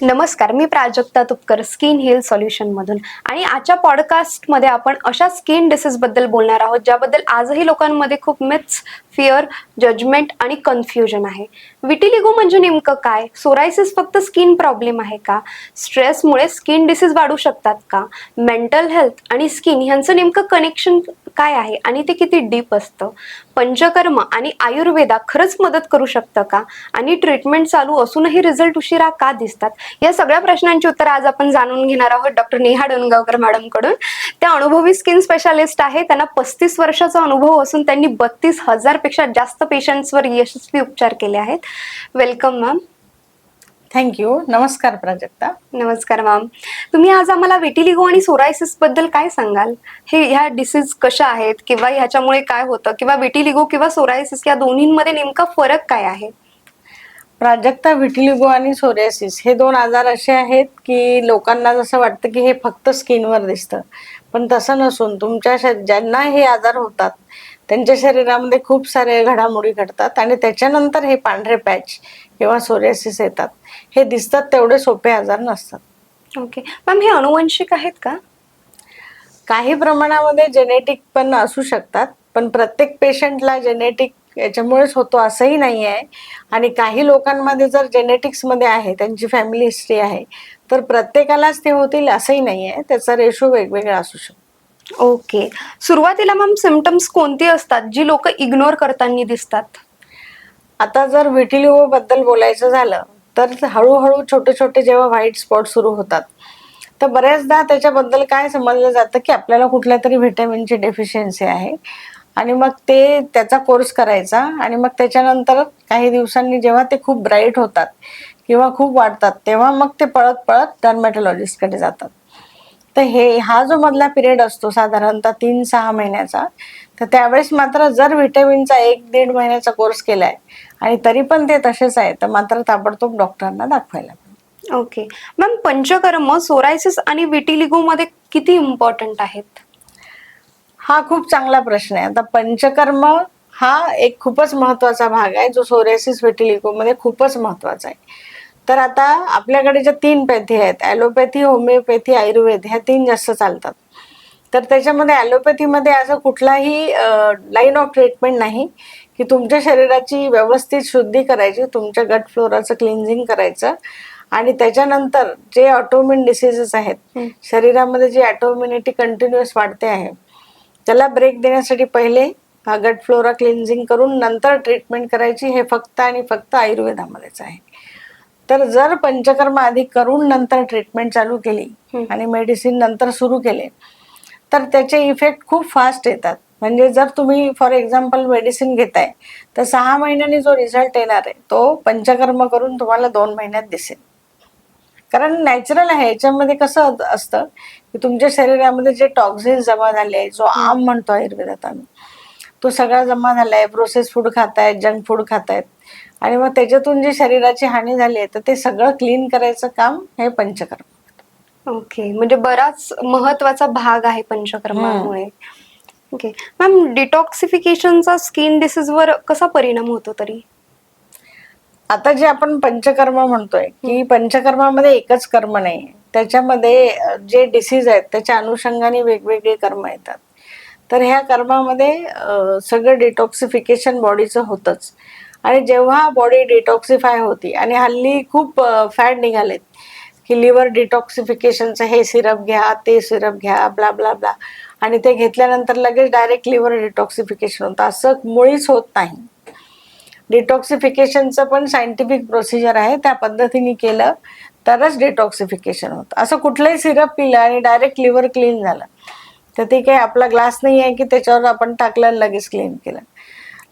नमस्कार, मी Prajakta Tupkar skin health solution मधून आणि आजच्या पॉडकास्टमध्ये आपण अशा स्किन डिसीज बद्दल बोलणार आहोत ज्याबद्दल आजही लोकांमध्ये खूप मिथ्स, फिअर, जजमेंट आणि कन्फ्युजन आहे. विटिलिगो म्हणजे नेमकं काय? सोरायसिस फक्त स्किन प्रॉब्लेम आहे का? स्ट्रेसमुळे स्किन डिसीज वाढू शकतात का? मेंटल हेल्थ आणि स्किन ह्यांचं नेमकं कनेक्शन काय आहे आणि ते किती डीप असतं? पंचकर्म आणि आयुर्वेदा खरंच मदत करू शकतं का? आणि ट्रीटमेंट चालू असूनही रिझल्ट उशिरा का दिसतात? या सगळ्या प्रश्नांची उत्तर आज आपण जाणून घेणार आहोत डॉक्टर नेहा डोणगावकर मॅडम कडून. त्या अनुभवी स्किन स्पेशालिस्ट आहे. त्यांना 35 वर्षाचा अनुभव असून त्यांनी 32,000 पेक्षा जास्त पेशंट्सवर यशस्वी उपचार केले आहेत. Welcome ma'am. थँक्यू. नमस्कार प्राजक्ता. नमस्कार मॅम. तुम्ही आज आम्हाला विटिलिगो आणि सोरायसिस बद्दल काय सांगाल? ह्या डिसीज कशा आहेत किंवा ह्याच्यामुळे काय होतं किंवा विटिलिगो किंवा सोरायसिस या दोन्हींमध्ये नेमका फरक काय आहे? प्राजक्ता, विटिलिगो आणि सोरियासिस हे दोन आजार असे आहेत की लोकांना जसं वाटतं की हे फक्त स्किनवर दिसतं, पण तसं नसून ज्यांना हे आजार होतात त्यांच्या शरीरामध्ये खूप सारे घडामोडी घडतात आणि त्याच्यानंतर हे पांढरे पॅच किंवा सोरियासिस येतात. हे दिसतात तेवढे सोपे आजार नसतात. ओके मॅम, हे अनुवंशिक आहेत का? काही प्रमाणामध्ये जेनेटिक पण असू शकतात, पण प्रत्येक पेशंटला जेनेटिक याच्यामुळेच होतो असंही नाही आहे. आणि काही लोकांमध्ये जर जेनेटिक्समध्ये आहे, त्यांची फॅमिली हिस्ट्री आहे, तर प्रत्येकालाच ते होतील असंही नाही आहे. त्याचा रेशो वेगवेगळा असू शकतो. ओके. सुरुवातीला मॅम सिम्पटम्स कोणती असतात जी लोक इग्नोर करताना दिसतात? आता जर विटिलिगो बद्दल बोलायचं झालं तर हळूहळू छोटे छोटे जेव्हा व्हाईट स्पॉट सुरू होतात, तर बऱ्याचदा त्याच्याबद्दल काय समजलं जातं की आपल्याला कुठल्या तरी व्हिटॅमिनची डेफिशियन्सी आहे आणि मग त्याचा कोर्स करायचा आणि मग त्याच्यानंतर काही दिवसांनी जेव्हा ते खूप ब्राईट होतात किंवा खूप वाढतात तेव्हा मग ते पळत पळत डर्मॅटॉलॉजिस्टकडे जातात. तर हा जो मधला पिरियड असतो साधारणतः 3-6 महिन्याचा, तर त्यावेळेस मात्र जर व्हिटॅमिनचा 1-1.5 महिन्याचा कोर्स केलाय आणि तरी पण ते तसेच आहे, तर मात्र ताबडतोब डॉक्टरांना दाखवायला. ओके मॅम, पंचकर्म सोरायसिस आणि विटिलिगो मध्ये किती इम्पॉर्टंट आहेत? हा खूप चांगला प्रश्न आहे. आता पंचकर्म हा एक खूपच महत्वाचा भाग आहे जो सोरियासिस विटिलिगो मध्ये खूपच महत्वाचा आहे. तर आता आपल्याकडे ज्या 3 पॅथी आहेत, ॲलोपॅथी, होमिओपॅथी, आयुर्वेद, ह्या 3 जास्त चालतात. तर त्याच्यामध्ये ॲलोपॅथीमध्ये असं कुठलाही लाईन ऑफ ट्रीटमेंट नाही की तुमच्या शरीराची व्यवस्थित शुद्धी करायची, तुमच्या गट फ्लोराचं क्लिन्झिंग करायचं आणि त्याच्यानंतर जे ऑटोइम्यून डिसीजेस आहेत, शरीरामध्ये जी ऑटोइम्युनिटी कंटिन्युअस वाढते आहे, त्याला ब्रेक देण्यासाठी पहिले गट फ्लोरा क्लिन्झिंग करून नंतर ट्रीटमेंट करायची. हे फक्त आणि फक्त आयुर्वेदामध्येच आहे. तर जर पंचकर्म आधी करून नंतर ट्रीटमेंट चालू केली आणि मेडिसिन नंतर सुरू केले तर त्याचे इफेक्ट खूप फास्ट येतात. म्हणजे जर तुम्ही फॉर एक्झाम्पल मेडिसिन घेताय तर 6 महिन्यांनी जो रिझल्ट येणार आहे तो पंचकर्म करून तुम्हाला 2 महिन्यात दिसेल. कारण नॅचरल आहे. याच्यामध्ये कसं असतं की तुमच्या शरीरामध्ये जे टॉक्झिन जमा झाले, जो आम म्हणतो आयुर्वेदात आम्ही, तो सगळा जमा झालाय. प्रोसेस फूड खातायत, जंक फूड खातायत आणि मग त्याच्यातून जी शरीराची हानी झाली आहे तर ते सगळं क्लीन करायचं काम हे पंचकर्म. ओके, म्हणजे बराच महत्वाचा भाग आहे पंचकर्मामुळे. ओके मॅम, डिटॉक्सिफिकेशनचा स्किन डिसीज वर कसा परिणाम होतो तरी? आता जे आपण पंचकर्म म्हणतोय की पंचकर्मामध्ये एकच कर्म नाही, त्याच्यामध्ये जे डिसीज आहेत त्याच्या अनुषंगाने वेगवेगळे कर्म येतात. तर ह्या कर्मामध्ये सगळं डिटॉक्सिफिकेशन बॉडीचं होतच. आणि जेव्हा बॉडी डिटॉक्सिफाय होती आणि हल्ली खूप फॅड निघालेत की लिव्हर डिटॉक्सिफिकेशनचं हे सिरप घ्या, ते सिरप घ्या, ब्ला ब्ला ब्ला, आणि ते घेतल्यानंतर लगेच डायरेक्ट लिव्हर डिटॉक्सिफिकेशन होतं, असं मुळीच होत नाही. डिटॉक्सिफिकेशनचं पण सायंटिफिक प्रोसिजर आहे, त्या पद्धतीने केलं तरच डिटॉक्सिफिकेशन होतं. असं कुठलंही सिरप पिलं आणि डायरेक्ट लिव्हर क्लीन झालं तर ते काही आपला ग्लास नाही आहे की त्याच्यावर आपण टाकलं लगेच क्लीन केलं.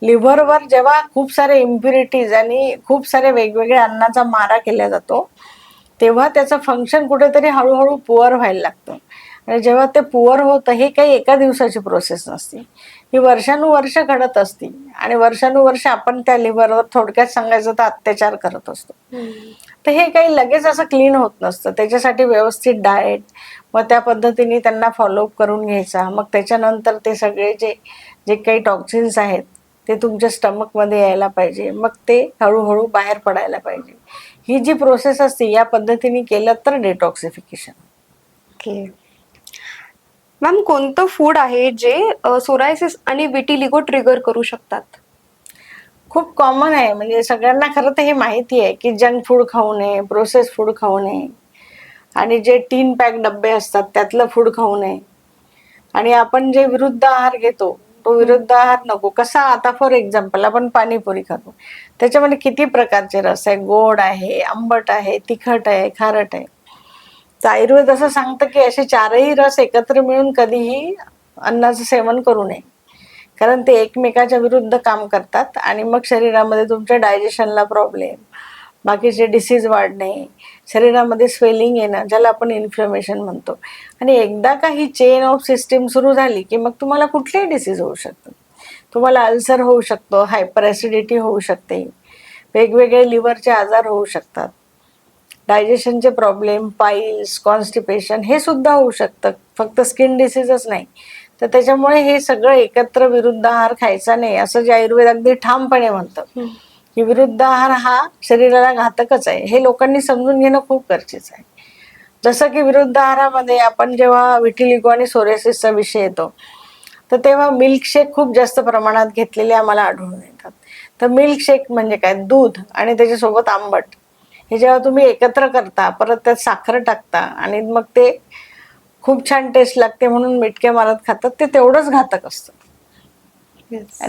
लिव्हरवर जेव्हा खूप सारे इम्प्युरिटीज आणि खूप सारे वेगवेगळ्या अन्नाचा मारा केला जातो तेव्हा त्याचं फंक्शन कुठेतरी हळूहळू पुअर व्हायला लागतं. आणि जेव्हा ते पुअर होतं, हे काही एका दिवसाची प्रोसेस नसते, ही वर्षानुवर्ष घडत असते आणि वर्षानुवर्ष आपण त्या लिव्हरवर थोडक्यात सांगायचं तर अत्याचार करत असतो. तर हे काही लगेच असं क्लीन होत नसतं. त्याच्यासाठी व्यवस्थित डाएट, मग त्या पद्धतीने त्यांना फॉलोअप करून घ्यायचा. मग त्याच्यानंतर ते सगळे जे काही टॉक्सिन्स आहेत ते तुमच्या स्टमकमध्ये यायला पाहिजे, मग ते हळूहळू बाहेर पडायला पाहिजे. ही जी प्रोसेस असते या पद्धतीने केलं तर डिटॉक्सिफिकेशन. ओके मॅम, कोणतं फूड आहे जे सोरायसिस आणि विटिलिगो ट्रिगर करू शकतात? खूप कॉमन आहे, म्हणजे सगळ्यांना खरं तर हे माहिती आहे की जंक फूड खाऊ नये, प्रोसेस फूड खाऊ नये, आणि जे 3 पॅक डब्बे असतात त्यातलं फूड खाऊ नये, आणि आपण जे विरुद्ध आहार घेतो तो विरुद्ध आहार नको. कसा, आता फॉर एक्झाम्पल आपण पाणीपुरी खातो, त्याच्यामध्ये किती प्रकारचे रस आहे, गोड आहे, आंबट आहे, तिखट आहे, खारट आहे. तर आयुर्वेद असं सांगतं की असे चारही रस एकत्र मिळून कधीही अन्नाचं सेवन करू नये, कारण ते एकमेकाच्या विरुद्ध काम करतात आणि मग शरीरामध्ये तुमच्या डायजेशनला प्रॉब्लेम, बाकीचे डिसीज वाढणे, शरीरामध्ये स्वेलिंग येणं, ज्याला आपण इन्फ्लमेशन म्हणतो. आणि एकदा का ही चेन ऑफ सिस्टीम सुरू झाली की मग तुम्हाला कुठलेही डिसीज होऊ शकतात. तुम्हाला अल्सर होऊ शकतो, हायपर ॲसिडिटी होऊ शकते, वेगवेगळे लिव्हरचे आजार होऊ शकतात, डायजेशनचे प्रॉब्लेम, पाईल्स, कॉन्स्टिपेशन हे सुद्धा होऊ शकतं, फक्त स्किन डिसीजच नाही. तर त्याच्यामुळे हे सगळं एकत्र विरुद्ध आहार खायचा नाही, असं जे आयुर्वेद अगदी ठामपणे म्हणतं की विरुद्ध आहार हा शरीराला घातकच आहे. हे लोकांनी समजून घेणं खूप गरजेचं आहे. जसं की विरुद्ध आहारामध्ये आपण जेव्हा विटिलिगो आणि सोरियासिसचा विषय येतो तर तेव्हा मिल्कशेक खूप जास्त प्रमाणात घेतलेले आम्हाला आढळून येतात. तर मिल्कशेक म्हणजे काय, दूध आणि त्याच्यासोबत आंबट हे जेव्हा तुम्ही एकत्र करता, परत त्यात साखर टाकता आणि मग ते खूप छान टेस्ट लागते म्हणून मिटके मारत खातात, ते तेवढंच घातक असतं.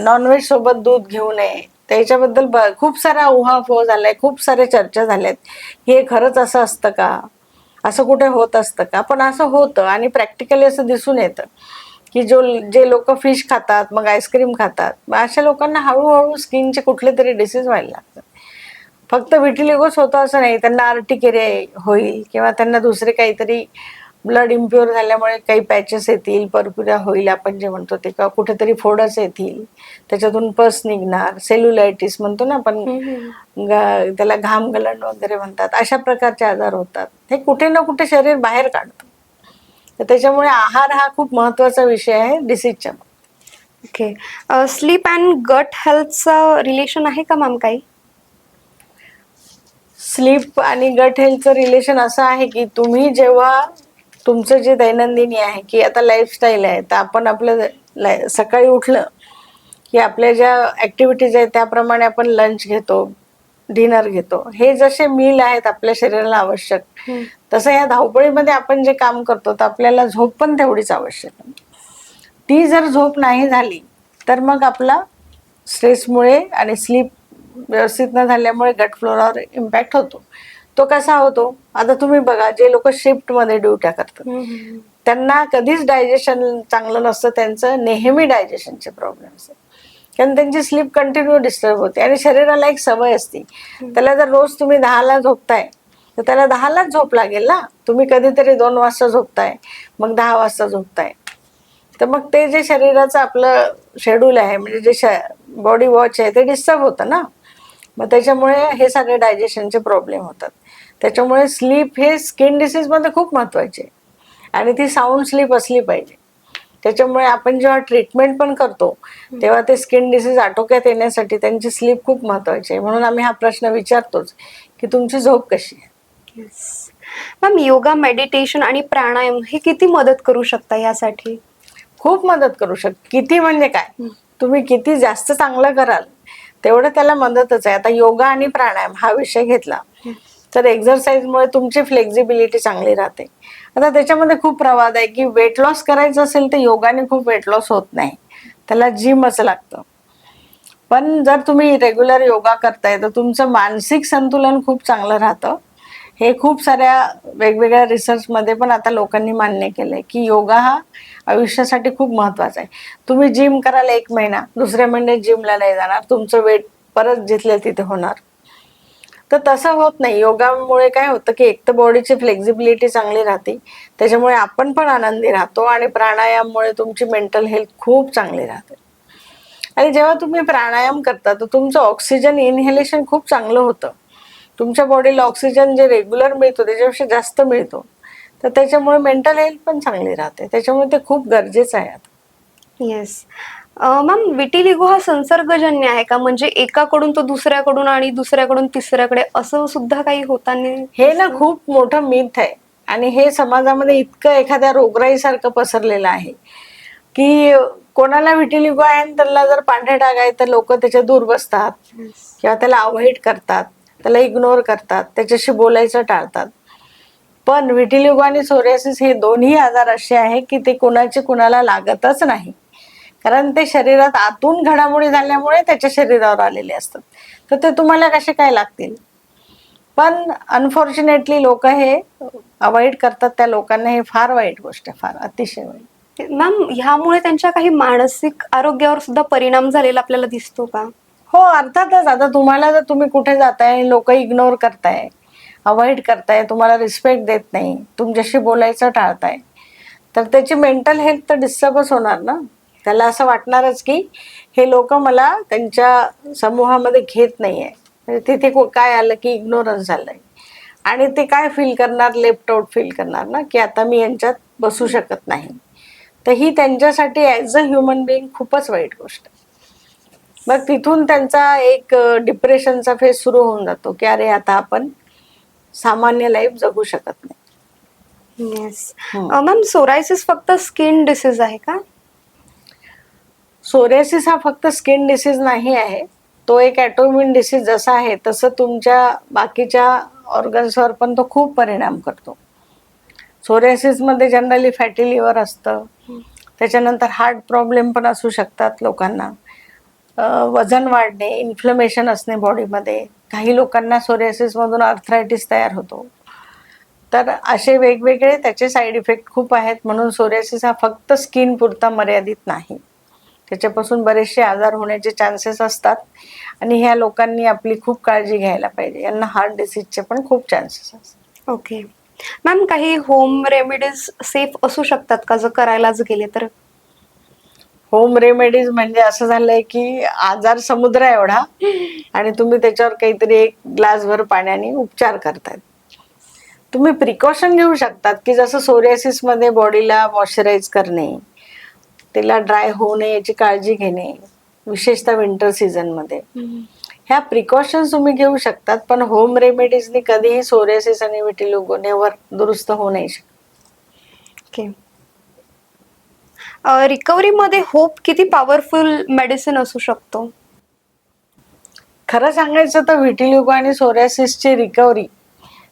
नॉनव्हेज सोबत दूध घेऊ नये, त्याच्याबद्दल खूप सारा उहापोह झालाय, खूप साऱ्या चर्चा झाल्यात. हे खरंच असं असतं का, असं कुठे होत असतं का? पण असं होतं आणि प्रॅक्टिकली असं दिसून येतं की जे लोक फिश खातात, मग आईस्क्रीम खातात, मग अशा लोकांना हळूहळू स्किनचे कुठले तरी डिसीज व्हायला लागतात. फक्त विटिलिगोच होतं असं नाही, त्यांना आर्टिकेरिया होईल किंवा त्यांना दुसरे काहीतरी ब्लड इम्प्युअर झाल्यामुळे काही पॅचेस येतील, परपुऱ्या होईल आपण जे म्हणतो ते, किंवा कुठेतरी फोडच येतील, त्याच्यातून पस निघणार, सेल्युलायटिस म्हणतो ना आपण, त्याला घाम गलंड वगैरे म्हणतात, अशा प्रकारचे आजार होतात. हे कुठे ना कुठे शरीर बाहेर काढतं. तर त्याच्यामुळे आहार हा खूप महत्वाचा विषय आहे डिसीजच्या. ओके, स्लीप अँड गट हेल्थचं रिलेशन आहे का मॅम काही? स्लीप आणि गट हेल्थचं रिलेशन असं आहे की जेव्हा तुमचं जे दैनंदिनी आहे की आता लाईफस्टाईल आहे, तर आपण आपलं सकाळी उठलं की आपल्या ज्या ऍक्टिव्हिटीज आहेत त्याप्रमाणे आपण लंच घेतो, डिनर घेतो, हे जसे मील आहेत आपल्या शरीराला आवश्यक, तसं या धावपळीमध्ये आपण जे काम करतो तर आपल्याला झोप पण तेवढीच आवश्यक आहे. ती जर झोप नाही झाली तर मग आपला स्ट्रेसमुळे आणि स्लीप व्यवस्थित न झाल्यामुळे गट फ्लोरावर इम्पॅक्ट होतो. तो कसा होतो, आता तुम्ही बघा, जे लोक शिफ्टमध्ये ड्युट्या करतात त्यांना कधीच डायजेशन चांगलं नसतं, त्यांचं नेहमी डायजेशनचे प्रॉब्लेम असतात, कारण त्यांची स्लीप कंटिन्यू डिस्टर्ब होते. आणि शरीराला एक सवय असते, त्याला जर रोज तुम्ही 10ला झोपताय तर त्याला 10लाच झोप लागेल ना. तुम्ही कधीतरी 2 वाजता झोपताय, मग 10 वाजता झोपताय, तर मग ते जे शरीराचं आपलं शेड्यूल आहे, म्हणजे जे बॉडी वॉच आहे, ते डिस्टर्ब होतं ना. मग त्याच्यामुळे हे सगळे डायजेशनचे प्रॉब्लेम होतात. त्याच्यामुळे स्लीप हे स्किन डिसीज मध्ये खूप महत्वाचे आहे, आणि ती साऊंड स्लीप असली पाहिजे. त्याच्यामुळे आपण जेव्हा ट्रीटमेंट पण करतो तेव्हा ते स्किन डिसीज आटोक्यात येण्यासाठी त्यांची स्लीप खूप महत्वाची आहे. म्हणून आम्ही हा प्रश्न विचारतोच की तुमची झोप कशी आहे. मॅम, योगा, मेडिटेशन आणि प्राणायाम हे किती मदत करू शकता यासाठी? खूप मदत करू शकते. किती म्हणजे काय, तुम्ही किती जास्त चांगलं कराल तेवढं त्याला मदतच आहे. आता योगा आणि प्राणायाम हा विषय घेतला तर एक्झरसाइजमुळे तुमची फ्लेक्झिबिलिटी चांगली राहते. आता त्याच्यामध्ये खूप प्रवाद आहे की वेट लॉस करायचं असेल तर योगाने खूप वेट लॉस होत नाही, त्याला जिमच लागतं. पण जर तुम्ही रेग्युलर योगा करताय तर तुमचं मानसिक संतुलन खूप चांगलं राहतं. हे खूप साऱ्या वेगवेगळ्या रिसर्चमध्ये पण आता लोकांनी मान्य केलंय की योगा हा आयुष्यासाठी खूप महत्वाचा आहे. तुम्ही जिम कराल 1 महिना, दुसऱ्या महिन्यात जिमला नाही जाणार, तुमचं वेट परत जिथल्या तिथे होणार. तर तसं होत नाही. योगामुळे काय होतं की एक तर बॉडीची फ्लेक्झिबिलिटी चांगली राहते, त्याच्यामुळे आपण पण आनंदी राहतो, आणि प्राणायाममुळे तुमची मेंटल हेल्थ खूप चांगली राहते. आणि जेव्हा तुम्ही प्राणायाम करता तर तुमचं ऑक्सिजन इनहेलेशन खूप चांगलं होतं. तुमच्या बॉडीला ऑक्सिजन जे रेग्युलर मिळतो त्याच्यापेक्षा जास्त मिळतो, तर त्याच्यामुळे मेंटल हेल्थ पण चांगली राहते. त्याच्यामुळे ते खूप गरजेचं आहे आता. येस मॅम विटिलिगो हा संसर्गजन्य आहे का, म्हणजे एकाकडून तो दुसऱ्याकडून आणि दुसऱ्याकडून तिसऱ्याकडे असं सुद्धा काही होताना हे ना दिसतं? खूप मोठं मिथ आहे आणि हे समाजामध्ये इतकं एखाद्या रोगराईसारखं पसरलेलं आहे की कोणाला विटिलिगो आहे आणि त्याला जर पांढरे डाग आहे तर लोक त्याच्या दूर बसतात किंवा त्याला अवॉइड करतात, त्याला इग्नोर करतात, त्याच्याशी बोलायचं टाळतात. पण विटिलिगो आणि सोरियासिस हे दोन्ही आजार असे आहे की ते कुणाचे कुणाला लागतच नाही, कारण ते शरीरात आतून घडामोडी झाल्यामुळे त्याच्या शरीरावर आलेले असतात. तर ते तुम्हाला कसे काय लागतील? पण अनफॉर्च्युनेटली लोक हे अवॉइड करतात. त्या लोकांना हे फार वाईट गोष्ट आहे, फार अतिशय वाईट. मॅम ह्यामुळे त्यांच्या काही मानसिक आरोग्यावर सुद्धा परिणाम झालेला आपल्याला दिसतो का? हो अर्थातच. आता तुम्हाला जर तुम्ही कुठे जाताय, लोक इग्नोर करताय, अवॉइड करताय, तुम्हाला रिस्पेक्ट देत नाही, तुमच्याशी बोलायचं टाळताय, तर त्याची मेंटल हेल्थ तर डिस्टर्बच होणार ना. त्याला असं वाटणारच की हे लोक मला त्यांच्या समूहामध्ये घेत नाहीये. तिथे काय आलं की इग्नोरन्स झालंय आणि ते काय फील करणार, लेफ्ट आउट फील करणार ना, की आता मी यांच्यात बसू शकत नाही. तर ही त्यांच्यासाठी ॲज अ ह्युमन बिईंग खूपच वाईट गोष्ट आहे. मग तिथून त्यांचा एक डिप्रेशनचा फेज सुरू होऊन जातो की अरे आता आपण सामान्य लाईफ जगू शकत नाही. येस. मॅम सोरायसिस फक्त स्किन डिसीज आहे का? सोरियासिस हा फक्त स्किन डिसीज नाही आहे, तो एक ॲटोइम्यून डिसीज जसा आहे तसं तुमच्या बाकीच्या ऑर्गन्सवर पण तो खूप परिणाम करतो. सोरियासिसमध्ये जनरली फॅटी लिव्हर असतं, त्याच्यानंतर हार्ट प्रॉब्लेम पण असू शकतात लोकांना, वजन वाढणे, इन्फ्लमेशन असणे बॉडीमध्ये, काही लोकांना सोरियासिसमधून आर्थरायटिस तयार होतो. तर असे वेगवेगळे त्याचे साईड इफेक्ट खूप आहेत. म्हणून सोरियासिस हा फक्त स्किन पुरता मर्यादित नाही, त्याच्यापासून बरेचसे आजार होण्याचे चान्सेस असतात आणि ह्या लोकांनी आपली खूप काळजी घ्यायला पाहिजे. यांना हार्ट डिसीजचे पण खूप चान्सेस असतात. ओके मॅम, काही होम रेमेडीज सेफ असू शकतात का जर करायलाच गेले तर? होम रेमेडीज म्हणजे असं झालंय की आजार समुद्र आहे एवढा आणि तुम्ही त्याच्यावर काहीतरी एक ग्लासभर पाण्याने उपचार करतायत. तुम्ही प्रिकॉशन घेऊ शकतात की जसं सोरियासिसमध्ये बॉडीला मॉइश्चराईज करणे, त्याला ड्राय होऊ नये याची काळजी घेणे, विशेषतः विंटर सीझनमध्ये, ह्या प्रिकॉशन्स तुम्ही घेऊ शकतात. पण होम रेमेडीजनी कधीही सोरियासिस आणि विटिलिगो नेवर दुरुस्त होऊ नाही शकत. ओके. रिकव्हरीमध्ये होप किती पॉवरफुल मेडिसिन असू शकतो? खरं सांगायचं तर विटिलिगो आणि सोरियासिसची रिकव्हरी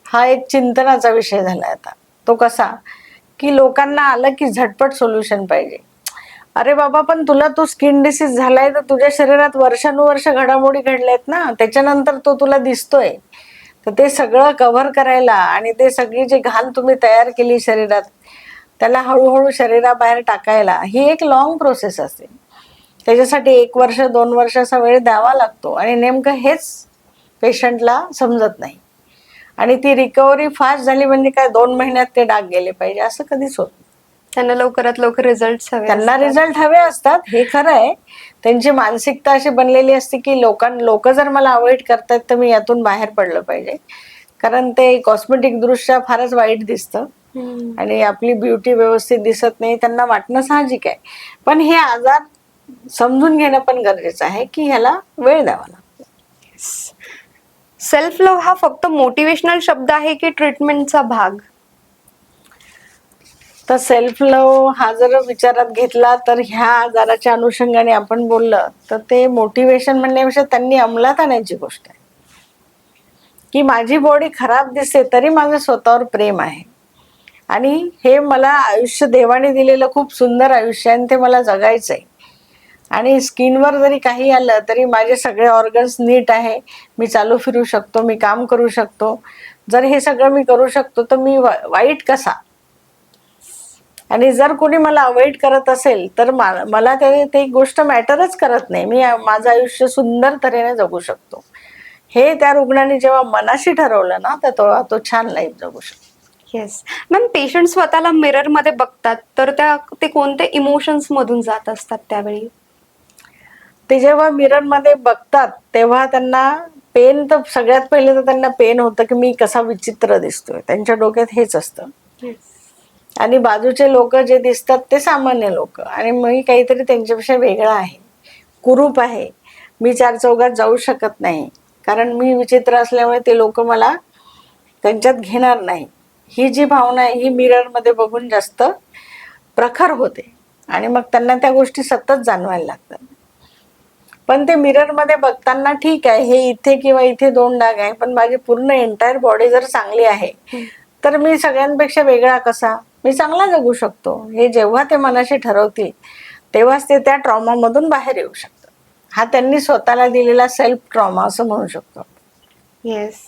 हा एक चिंतनाचा विषय झाला आता. तो कसा की लोकांना आलं की झटपट सोल्युशन पाहिजे. अरे बाबा, पण तुला तो स्किन डिसीज झालाय तर तुझ्या शरीरात वर्षानुवर्ष घडामोडी घडल्यात ना, त्याच्यानंतर तो तुला दिसतोय. तर ते सगळं कव्हर करायला आणि ते सगळी जी घाण तुम्ही तयार केली शरीरात, त्याला हळूहळू शरीराबाहेर टाकायला ही एक लॉंग प्रोसेस असते. त्याच्यासाठी 1 वर्ष 2 वर्षाचा वेळ द्यावा लागतो आणि नेमकं हेच पेशंटला समजत नाही. आणि ती रिकव्हरी फास्ट झाली म्हणजे काय 2 महिन्यात ते डाग गेले पाहिजे असं कधीच होत नाही. त्यांना लवकरात लवकर रिझल्ट हवे त्यांना असतात. रिझल्ट हवे असतात, हे खरं आहे. त्यांची मानसिकता अशी बनलेली असते की लोक जर मला अवॉइड करतात तर मी यातून बाहेर पडलं पाहिजे, कारण ते कॉस्मेटिक दृष्ट्या फारच वाईट दिसतं आणि आपली ब्युटी व्यवस्थित दिसत नाही, त्यांना वाटणं साहजिक आहे. पण हे आजार समजून घेणं पण गरजेचं आहे की ह्याला वेळ द्यावा लागतो. सेल्फ लव्ह हा फक्त मोटिवेशनल शब्द आहे की ट्रीटमेंटचा भाग? तर सेल्फ लव्ह हा जर विचारात घेतला तर ह्या आजाराच्या अनुषंगाने आपण बोललं तर ते मोटिवेशन म्हणण्यापेक्षा त्यांनी अंमलात आणायची गोष्ट आहे की माझी बॉडी खराब दिसते तरी माझं स्वतःवर प्रेम आहे आणि हे मला आयुष्य देवाने दिलेलं खूप सुंदर आयुष्य आहे आणि ते मला जगायचं आहे. आणि स्किनवर जरी काही आलं तरी माझे सगळे ऑर्गन्स नीट आहे, मी चालू फिरू शकतो, मी काम करू शकतो. जर हे सगळं मी करू शकतो तर मी वाईट कसा? आणि जर कोणी मला अवॉइड करत असेल तर मला ते गोष्ट मॅटरच करत नाही, मी माझं आयुष्य सुंदर तऱ्हेने जगू शकतो. हे त्या रुग्णाने जेव्हा मनाशी ठरवलं ना तर तो छान लाईफ जगू शकतो. येस मॅम, पेशंट स्वतःला मिरर मध्ये बघतात तर ते कोणत्या इमोशन्स मधून जात असतात त्यावेळी? ते जेव्हा मिरर मध्ये बघतात तेव्हा त्यांना पेन, तर सगळ्यात पहिले तर त्यांना पेन होतं की मी कसा विचित्र दिसतोय. त्यांच्या डोक्यात हेच असतं. आणि बाजूचे लोक जे दिसतात ते सामान्य लोक, आणि मी काहीतरी त्यांच्यापेक्षा वेगळा आहे, कुरूप आहे, मी चार चौघात जाऊ शकत नाही, कारण मी विचित्र असल्यामुळे ते लोक मला त्यांच्यात घेणार नाही. ही जी भावना आहे ही मिररमध्ये बघून जास्त प्रखर होते, आणि मग त्यांना त्या गोष्टी सतत जाणवायला लागतात. पण ते मिररमध्ये बघताना ठीक आहे, हे इथे किंवा इथे 2 डाग आहे, पण माझी पूर्ण एंटायर बॉडी जर चांगली आहे तर मी सगळ्यांपेक्षा वेगळा कसा, मी चांगला जगू शकतो. हे जेव्हा ते मनाशी ठरवतील तेव्हाच ते त्या ट्रॉमामधून बाहेर येऊ शकतात. हा त्यांनी स्वतःला दिलेला सेल्फ ट्रॉमा असं म्हणू शकतो. येस.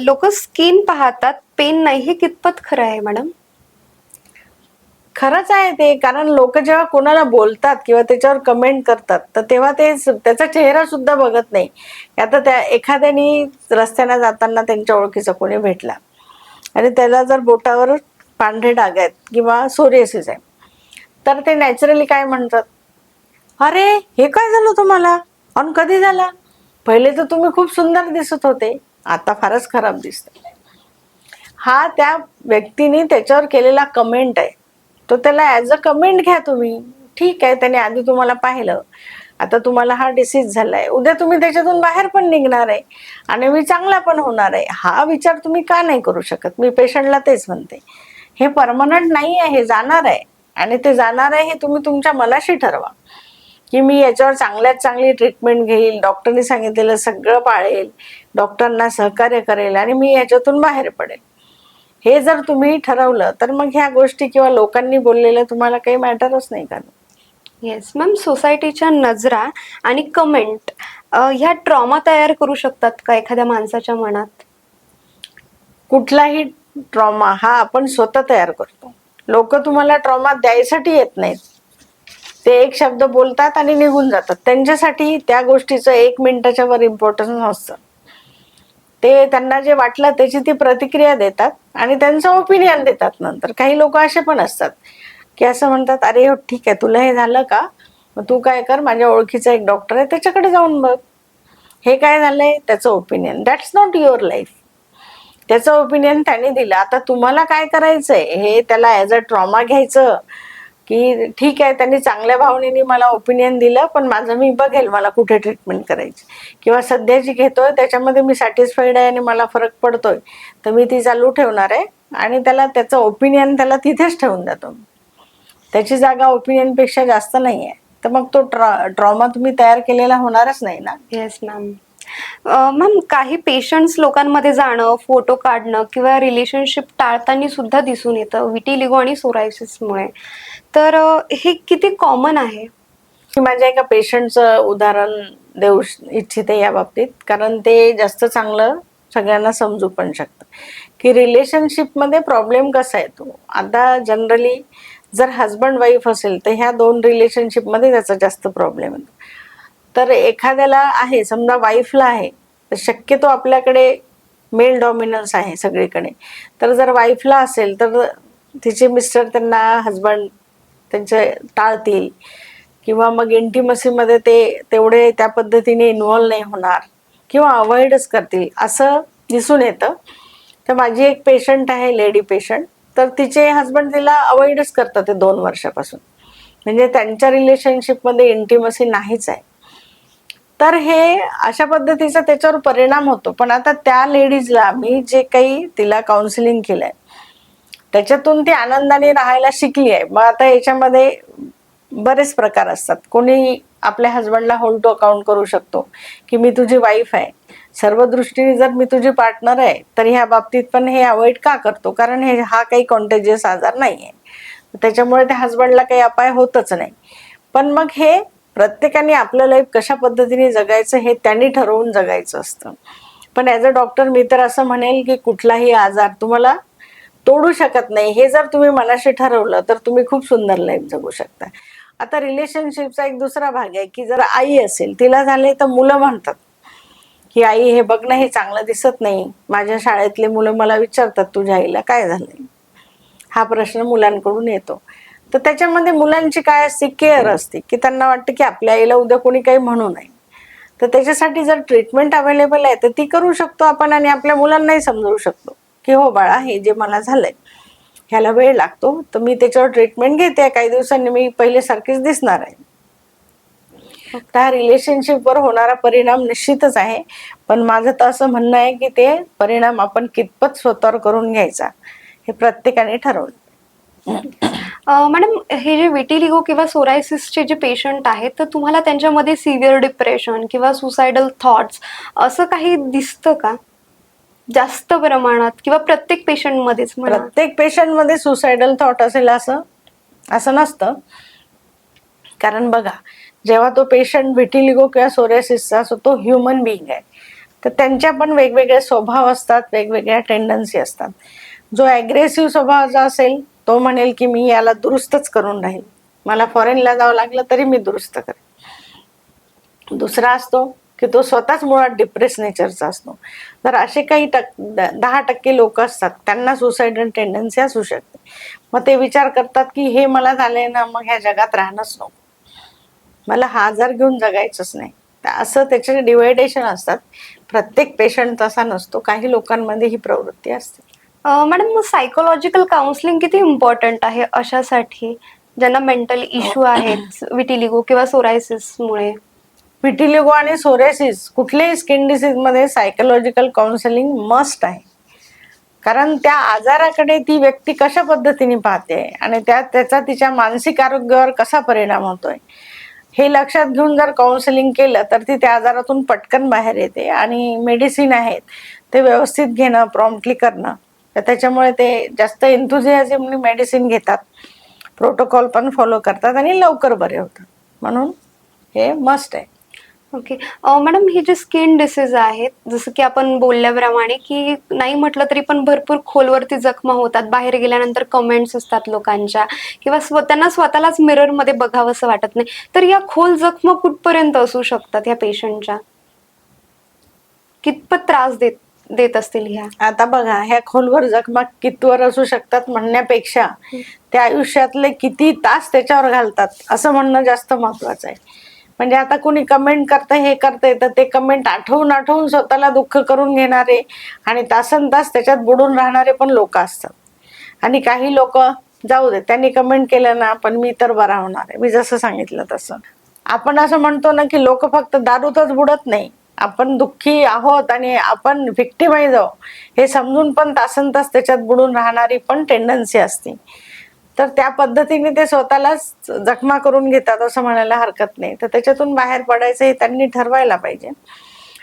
लोक स्किन पाहतात, पेन नाही, हे कितपत खरं आहे मॅडम? खरंच आहे ते, कारण लोक जेव्हा कोणाला बोलतात किंवा त्याच्यावर कमेंट करतात तर तेव्हा ते त्याचा चेहरा सुद्धा बघत नाही. आता त्या एखाद्यानी रस्त्याने जाताना त्यांच्या ओळखीचा कोणी भेटला आणि त्याला जर बोटावर पांढरे डाग आहेत किंवा सोरियासिस आहे, तर ते नॅचरली काय म्हणतात, अरे हे काय झालं तुम्हाला, आणि कधी झाला, पहिले तर तुम्ही खूप सुंदर दिसत होते, आता फारच खराब दिसत. हा त्या व्यक्तीने त्याच्यावर केलेला कमेंट आहे, तो त्याला ॲज अ कमेंट घ्या तुम्ही. ठीक आहे, त्याने आधी तुम्हाला पाहिलं, आता तुम्हाला हा डिसीज झालाय, उद्या तुम्ही त्याच्यातून बाहेर पण निघणार आहे आणि मी चांगला पण होणार आहे, हा विचार तुम्ही का नाही करू शकत? मी पेशंटला तेच म्हणते, हे परमनंट नाही आहे, हे जाणार आहे, आणि ते जाणार आहे हे तुम्ही तुमच्या मनाशी ठरवा की मी याच्यावर चांगल्यात चांगली ट्रीटमेंट घेईल, डॉक्टरने सांगितलेलं सगळं पाळेल, डॉक्टरांना सहकार्य करेल आणि मी याच्यातून बाहेर पडेल. हे जर तुम्ही ठरवलं तर मग ह्या गोष्टी किंवा लोकांनी बोललेलं तुम्हाला काही मॅटरच नाही करत. Yes ma'am. सोसायटीच्या नजरा आणि कमेंट ह्या ट्रॉमा तयार करू शकतात का एखाद्या माणसाच्या मनात? कुठलाही ट्रॉमा हा आपण स्वतः तयार करतो. लोक तुम्हाला ट्रॉमा द्यायसाठी येत नाहीत, ते एक शब्द बोलतात आणि निघून जातात. त्यांच्यासाठी त्या गोष्टीचं 1 मिनिटाच्या वर इम्पॉर्टन्स नसतं. ते त्यांना जे वाटलं त्याची ती प्रतिक्रिया देतात आणि त्यांचं ओपिनियन देतात. नंतर काही लोक असे पण असतात की असं म्हणतात, अरे हो ठीक आहे, तुला हे झालं का, मग तू काय कर, माझ्या ओळखीचा एक डॉक्टर आहे त्याच्याकडे जाऊन बघ. हे काय झालंय, त्याचं opinion, that's not your life. त्याचं ओपिनियन त्याने दिलं, आता तुम्हाला काय करायचंय, हे त्याला ॲज अ ट्रॉमा घ्यायचं की ठीक आहे त्यांनी चांगल्या भावनेने मला ओपिनियन दिलं, पण माझं मी बघेल मला कुठे ट्रीटमेंट करायची, किंवा सध्या जी घेतोय त्याच्यामध्ये मी सॅटिस्फाईड आहे आणि मला फरक पडतोय तर मी ती चालू ठेवणार आहे, आणि त्याला त्याचं ओपिनियन त्याला तिथेच ठेवून देतो. त्याची जागा ओपिनियन पेक्षा जास्त नाही आहे, तर मग तो ट्रॉमा तुम्ही तयार केलेला होणारच नाही ना. Yes ma'am. मॅम, काही पेशंट्स लोकांमध्ये जाणं, फोटो काढणं किंवा रिलेशनशिप टाळताना सुद्धा दिसून येतं विटिलिगो आणि सोरायसिसमुळे. तर हे किती कॉमन आहे? मी माझ्या एका पेशंटचं उदाहरण देऊ इच्छिते या बाबतीत, कारण ते जास्त चांगलं सगळ्यांना समजू पण शकतं की रिलेशनशिपमध्ये प्रॉब्लेम कसा येतो. आता जनरली जर हजबंड वाईफ असेल तर ह्या 2 रिलेशनशिपमध्ये त्याचा जास्त प्रॉब्लेम येतो. तर एखाद्याला आहे, समजा वाईफला आहे, तर शक्यतो आपल्याकडे मेल डॉमिनन्स आहे सगळीकडे. तर जर वाईफला असेल तर तिचे मिस्टर त्यांना, हजबंड त्यांचे टाळतील, किंवा मग इंटिमसीमध्ये ते तेवढे त्या पद्धतीने इन्व्हॉल्व नाही होणार किंवा अवॉइडच करतील असं दिसून येतं. तर माझी एक पेशंट आहे, लेडी पेशंट, तर तिचे हजबंड तिला अवॉइडच करतात ते 2 वर्षापासून, म्हणजे त्यांच्या रिलेशनशिपमध्ये इंटिमसी नाहीच आहे. तर हे अशा पद्धतीचा त्याच्यावर परिणाम होतो. पण आता त्या लेडीजला मी जे काही तिला काउन्सिलिंग केलंय त्याच्यातून ती आनंदाने राहायला शिकली आहे. मग आता याच्यामध्ये बरेच प्रकार असतात. कोणी आपल्या हजबंडला होल्ड टू अकाउंट करू शकतो की मी तुझी वाईफ आहे, सर्व दृष्टीने जर मी तुझी पार्टनर आहे तर ह्या बाबतीत पण हे अवॉइड का करतो, कारण हा काही कॉन्टेजियस आजार नाही आहे, त्याच्यामुळे त्या हजबंडला काही अपाय होतच नाही. पण मग हे प्रत्येकाने आपलं लाईफ कशा पद्धतीने जगायचं हे त्यांनी ठरवून जगायचं असतं. पण ॲज अ डॉक्टर मी तर असं म्हणेल की कुठलाही आजार तुम्हाला तोडू शकत नाही. हे जर तुम्ही मनाशी ठरवलं तर तुम्ही खूप सुंदर लाईफ जगू शकता. आता रिलेशनशिपचा एक दुसरा भाग आहे की जर आई असेल, तिला झाले, तर मुलं म्हणतात की आई हे बघ ना, हे चांगलं दिसत नाही, माझ्या शाळेतले मुलं मला विचारतात तुझ्या आईला काय झालंय, हा प्रश्न मुलांकडून येतो. तर त्याच्यामध्ये मुलांची काय असते, केअर असते की त्यांना वाटतं की आपल्या आईला उद्या कोणी काही म्हणू नये. तर त्याच्यासाठी जर ट्रीटमेंट अवेलेबल आहे तर ती करू शकतो आपण, आणि आपल्या मुलांनाही समजवू शकतो की हो बाळा, हे जे मला झालंय ह्याला वेळ लागतो, तर मी त्याच्यावर ट्रीटमेंट घेते, काही दिवसांनी मी पहिले सारखीच दिसणार आहे. त्या रिलेशनशिपवर होणारा परिणाम निश्चितच आहे, पण माझं तर असं म्हणणं आहे की ते परिणाम आपण कितपत स्वतःवर करून घ्यायचा हे प्रत्येकाने ठरवलं. मॅडम, हे जे विटिलिगो किंवा सोरायसिसचे जे पेशंट आहेत, तर तुम्हाला त्यांच्यामध्ये सिव्हिअर डिप्रेशन किंवा सुसायडल थॉट्स असं काही दिसतं का जास्त प्रमाणात, किंवा प्रत्येक पेशंटमध्येच म्हणा? प्रत्येक पेशंटमध्ये सुसायडल थॉट असेल असं असं नसतं. कारण बघा, जेव्हा तो पेशंट व्हिटिलिगो किंवा सोरायसिसचा असतो, तो ह्युमन बिईंग आहे, तर त्यांच्या पण वेगवेगळे स्वभाव असतात, वेगवेगळ्या टेंडन्सी असतात. जो ॲग्रेसिव्ह स्वभावाचा असेल तो म्हणेल की मी याला दुरुस्तच करून राहील, मला फॉरेनला जावं लागलं तरी मी दुरुस्त करेन. दुसरा असतो की तो स्वतःच मुळात डिप्रेस नेचरचा असतो. तर असे काही 10% लोक असतात, त्यांना सुसायडल टेंडन्सी असू शकते. मग ते विचार करतात की हे मला झाले ना, मग ह्या जगात राहणंच नको, मला हा आजार घेऊन जगायचंच नाही. असं त्याचे डिवायडेशन असतात. प्रत्येक पेशंट तसा नसतो, काही लोकांमध्ये ही प्रवृत्ती असते. मॅडम, मग सायकोलॉजिकल काउन्सिलिंग किती इम्पॉर्टंट आहे अशासाठी ज्यांना मेंटल इश्यू आहेत विटिलिगो किंवा सोरायसिसमुळे? व्हिटिलिगो आणि सोरायसिस कुठल्याही स्किन डिसीज मध्ये सायकोलॉजिकल काउन्सिलिंग मस्ट आहे. कारण त्या आजाराकडे ती व्यक्ती कशा पद्धतीने पाहते आणि त्याचा तिच्या मानसिक आरोग्यावर कसा परिणाम होतोय हे लक्षात घेऊन जर काउन्सिलिंग केलं तर ती त्या आजारातून पटकन बाहेर येते. आणि मेडिसिन आहेत ते व्यवस्थित घेणं, प्रॉम्प्टली करणं, तर त्याच्यामुळे ते जास्त एन्थुझियाझमने मेडिसिन घेतात, प्रोटोकॉल पण फॉलो करतात आणि लवकर बरे होतात. म्हणून हे मस्ट आहे. ओके. मॅडम, ही जी स्किन डिसीज आहेत, जसं की आपण बोलल्याप्रमाणे की नाही म्हटलं तरी पण भरपूर खोलवरती जखमा होतात, बाहेर गेल्यानंतर कमेंट्स असतात लोकांच्या, किंवा त्यांना स्वतःलाच मिररमध्ये बघावंसं वाटत नाही, तर या खोल जखमा कुठपर्यंत असू शकतात ह्या पेशंटच्या? कितपत त्रास देत असतील ह्या? आता बघा, ह्या खोलवर जखमा कितवर असू शकतात म्हणण्यापेक्षा त्या आयुष्यातले किती तास त्याच्यावर घालतात असं म्हणणं जास्त महत्वाचं आहे. म्हणजे आता कोणी कमेंट करतं, हे करतंय, तर ते कमेंट आठवून आठवून स्वतःला दुःख करून घेणारे आणि तासन तास त्याच्यात बुडून राहणारे पण लोक असतात. आणि काही लोक जाऊ दे, त्यांनी कमेंट केलं ना, पण मी तर बरा होणार आहे, मी जसं सांगितलं तसं. आपण असं म्हणतो ना की लोक फक्त दारूतच बुडत नाही, आपण दुःखी आहोत आणि आपण व्हिक्टिमाइज आहोत हे समजून पण तासन तास त्याच्यात बुडून राहणारी पण टेंडन्सी असते. तर त्या पद्धतीने ते स्वतःलाच जखमा करून घेतात असं म्हणायला हरकत नाही. तर त्याच्यातून बाहेर पडायचं हे त्यांनी ठरवायला पाहिजे.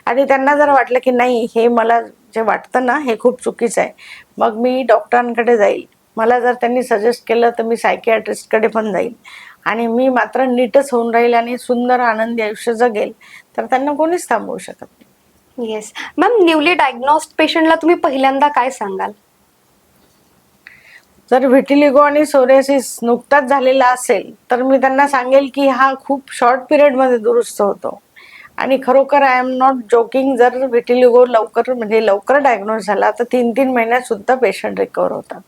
आणि त्यांना जर वाटलं की नाही, हे मला जे वाटतं ना हे खूप चुकीचं आहे, मग मी डॉक्टरांकडे जाईल, मला जर त्यांनी सजेस्ट केलं तर मी सायकियाट्रिस्टकडे पण जाईल, आणि मी मात्र नीटच होऊन राहील आणि सुंदर आनंदी आयुष्य जगेल, तर त्यांना कोणीच थांबवू शकत नाही. येस मॅम, न्यूली डायग्नोस्ड पेशंटला तुम्ही पहिल्यांदा काय सांगाल? जर व्हिटिलिगो आणि सोरायसिस नुकताच झालेला असेल तर मी त्यांना सांगेल की हा खूप शॉर्ट पिरियडमध्ये दुरुस्त होतो. आणि खरोखर आय एम नॉट जोकिंग, जर व्हिटिलिगो लवकर डायग्नोज झाला तर 3-3 महिन्यात सुद्धा पेशंट रिकवर होतात.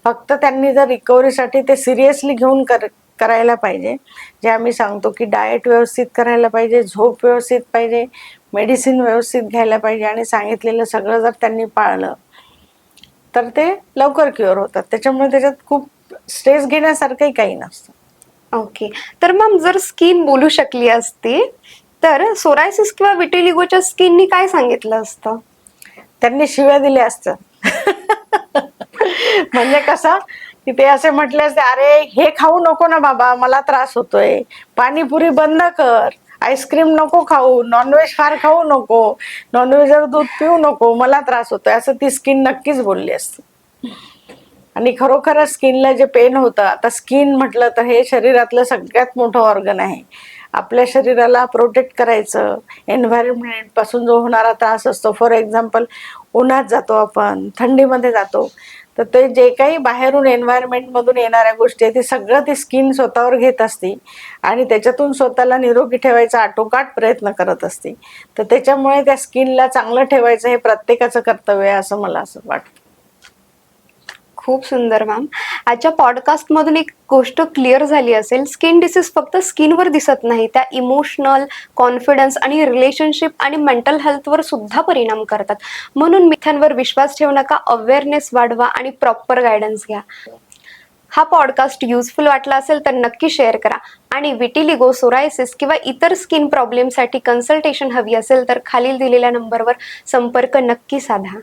फक्त त्यांनी जर रिकव्हरीसाठी ते सिरियसली घेऊन करायला पाहिजे. जे आम्ही सांगतो की डाएट व्यवस्थित करायला पाहिजे, झोप व्यवस्थित पाहिजे, मेडिसिन व्यवस्थित घ्यायला पाहिजे, आणि सांगितलेलं सगळं जर त्यांनी पाळलं तर ते लवकर क्युअर होतात. त्याच्यामुळे त्याच्यात खूप स्ट्रेस घेण्यासारखंही काही नसतं. ओके. तर मॅम, जर स्किन बोलू शकली असती तर सोरायसिस किंवा विटिलिगोच्या स्किननी काय सांगितलं असतं? त्यांनी शिव्या दिल्या असतं. म्हणजे कसं की ते असे म्हटले असते, अरे हे खाऊ नको ना बाबा, मला त्रास होतोय, पाणीपुरी बंद कर, आईस्क्रीम नको खाऊ, नॉनव्हेज फार खाऊ नको, नॉनव्हेजवर दूध पिऊ नको, मला त्रास होतोय, असं ती स्किन नक्कीच बोलली असते. आणि खरोखरच स्किनला जे पेन होतं, आता स्किन म्हटलं तर हे शरीरातलं सगळ्यात मोठं ऑर्गन आहे. आपल्या शरीराला प्रोटेक्ट करायचं, एन्व्हायरमेंट पासून जो होणारा त्रास असतो, फॉर एक्झाम्पल उन्हात जातो आपण, थंडीमध्ये जातो, तर ते जे काही बाहेरून एन्व्हायरमेंट मधून येणाऱ्या गोष्टी आहेत ते सगळं ती स्किन स्वतःवर घेत असते आणि त्याच्यातून स्वतःला निरोगी ठेवायचा आटोकाट प्रयत्न करत असते. तर त्याच्यामुळे त्या स्किनला चांगलं ठेवायचं हे प्रत्येकाचं कर्तव्य आहे असं मला असं वाटतं. खूप सुंदर मॅम. आजच्या पॉडकास्टमधून एक गोष्ट क्लिअर झाली असेल, स्किन डिसीज फक्त स्किनवर दिसत नाही, त्या इमोशनल, कॉन्फिडन्स आणि रिलेशनशिप आणि मेंटल हेल्थवर सुद्धा परिणाम करतात. म्हणून मिथ्यांवर विश्वास ठेवू नका, अवेअरनेस वाढवा आणि प्रॉपर गायडन्स घ्या. हा पॉडकास्ट युजफुल वाटला असेल तर नक्की शेअर करा आणि विटिलिगो, सोरायसिस किंवा इतर स्किन प्रॉब्लेमसाठी कन्सल्टेशन हवी असेल तर खालील दिलेल्या नंबरवर संपर्क नक्की साधा.